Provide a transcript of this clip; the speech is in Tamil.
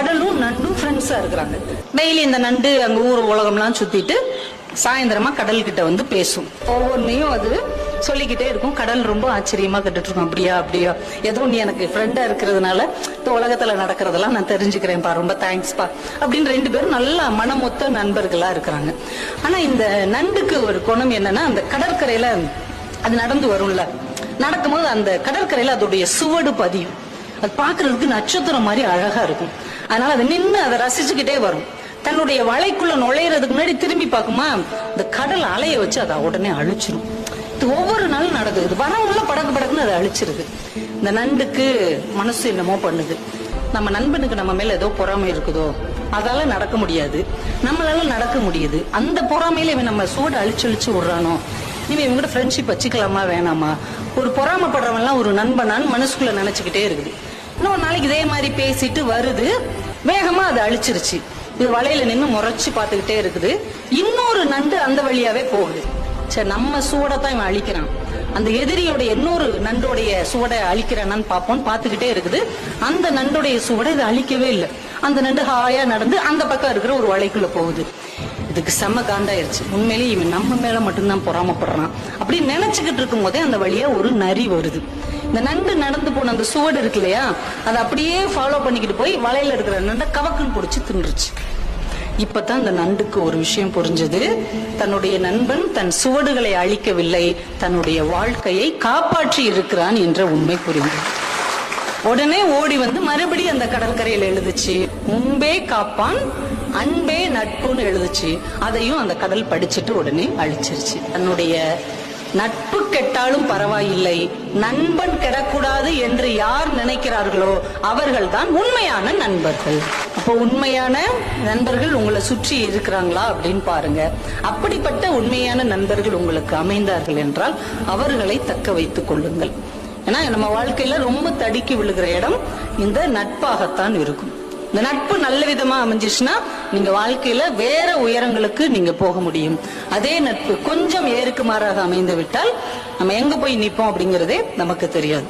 கடலும் நண்டும் ஃப்ரெண்ட்ஸா இருக்கிறாங்க. டெய்லி இந்த நண்டு அங்க ஊர் உலகம்லாம் சுத்திட்டு சாயந்தரமா கடல் கிட்ட வந்து பேசும். ஒவ்வொன்றையும் அது சொல்லிக்கிட்டே இருக்கும். கடல் ரொம்ப ஆச்சரியமா கேட்டுட்டு இருக்கும். அப்படியா அப்படியா, ஏதோ நீ எனக்கு ஃப்ரெண்டா இருக்கிறதுனால இந்த உலகத்துல நடக்கிறதெல்லாம் நான் தெரிஞ்சுக்கிறேன்ப்பா, ரொம்ப தேங்க்ஸ்பா அப்படின்னு 2 பேரும் நல்லா மனமொத்த நண்பர்களா இருக்கிறாங்க. ஆனா இந்த நண்டுக்கு ஒரு குணம் என்னன்னா, அந்த கடற்கரையில அது நடந்து வரும்ல, நடக்கும்போது அந்த கடற்கரையில அதோடைய சுவடு பதியும். அது பாக்குறதுக்கு நட்சத்திரம் மாதிரி அழகா இருக்கும். அதனால அதை நின்று அதை ரசிச்சுக்கிட்டே வரும். தன்னுடைய வலைக்குள்ள நுழையிறதுக்கு முன்னாடி திரும்பி பார்க்குமா, இந்த கடல் அலைய வச்சு அதை உடனே அழிச்சிடும். இது ஒவ்வொரு நாளும் நடக்குது. வரவுள்ள படக்கு படக்குன்னு அதை அழிச்சிருது. இந்த நண்டுக்கு மனசு என்னமோ பண்ணுது. நம்ம நண்பனுக்கு நம்ம மேல ஏதோ பொறாமை இருக்குதோ, அதால நடக்க முடியாது, நம்மளால நடக்க முடியுது. அந்த பொறாமையில இவன் நம்ம சூடு அழிச்சு விடுறானோ, இவன் இவங்க கூட ஃப்ரெண்ட்ஷிப் வச்சுக்கலாமா வேணாமா, ஒரு பொறாமப்படுறவன் எல்லாம் ஒரு நண்பனான்னு மனசுக்குள்ள நினைச்சுக்கிட்டே இருக்குது. இன்னொரு நாளைக்கு இதே மாதிரி பேசிட்டு வருது, வேகமா அதை அழிச்சிருச்சு. இது வலையில நின்று முறைச்சு பார்த்துக்கிட்டே இருக்குது. இன்னொரு நண்டு அந்த வழியாவே போகுது. சரி, நம்ம சூடத்தான் இவன் அழிக்கிறான், அந்த எதிரியோட இன்னொரு நண்டோடைய சுவடை அழிக்கிறானான்னு பார்ப்போம். பார்த்துக்கிட்டே இருக்குது. அந்த நண்டுடைய சுவடை இது அழிக்கவே இல்லை. அந்த நண்டு ஹாயா நடந்து அந்த பக்கம் இருக்கிற ஒரு வலைக்குள்ள போகுது. இதுக்கு செம்ம காண்டாயிருச்சு. உண்மையிலேயே இவன் நம்ம மேல மட்டும்தான் பொறாமப்படுறான் அப்படி நினைச்சுக்கிட்டு இருக்கும் போதே அந்த வழியா ஒரு நரி வருது. இந்த நண்டு நடந்து போன அந்த சுவடு இருக்கு இல்லையா, அதை அப்படியே ஃபாலோ பண்ணிக்கிட்டு போய் வலையில இருக்கிற நண்டை கவக்குன்னு பிடிச்சி தின்றுச்சு. இப்பதான் இந்த நண்டுக்கு ஒரு விஷயம் புரிஞ்சது. தன்னுடைய நண்பன் தன் சுவடுகளை அழிக்கவில்லை, தன்னுடைய வாழ்க்கையை காப்பாற்றி இருக்கிறான் என்ற உண்மை புரிந்தது. உடனே ஓடி வந்து மறுபடியும் அந்த கடற்கரையில் எழுதுச்சு, முன்பே காப்பான் அன்பே நட்புன்னு எழுதுச்சு. அதையும் அந்த கடல் படிச்சுட்டு உடனே அழிச்சிருச்சு. தன்னுடைய நட்பு கெட்டாலும் பரவாயில்லை, நண்பன் கெடக்கூடாது என்று யார் நினைக்கிறார்களோ அவர்கள் தான் உண்மையான நண்பர்கள். அப்போ உண்மையான நண்பர்கள் உங்களை சுற்றி இருக்கிறாங்களா அப்படின்னு பாருங்க. அப்படிப்பட்ட உண்மையான நண்பர்கள் உங்களுக்கு அமைந்தார்கள் என்றால் அவர்களை தக்க வைத்துக் கொள்ளுங்கள். ஏன்னா நம்ம வாழ்க்கையில ரொம்ப தடுக்கி விழுகிற இடம் இந்த நட்பாகத்தான் இருக்கும். இந்த நட்பு நல்ல விதமா அமைஞ்சிச்சுன்னா நீங்க வாழ்க்கையில வேற உயரங்களுக்கு நீங்க போக முடியும். அதே நட்பு கொஞ்சம் ஏறுக்கு மாறாக அமைந்து விட்டால் நம்ம எங்க போய் நிற்போம் அப்படிங்கறதே நமக்கு தெரியாது.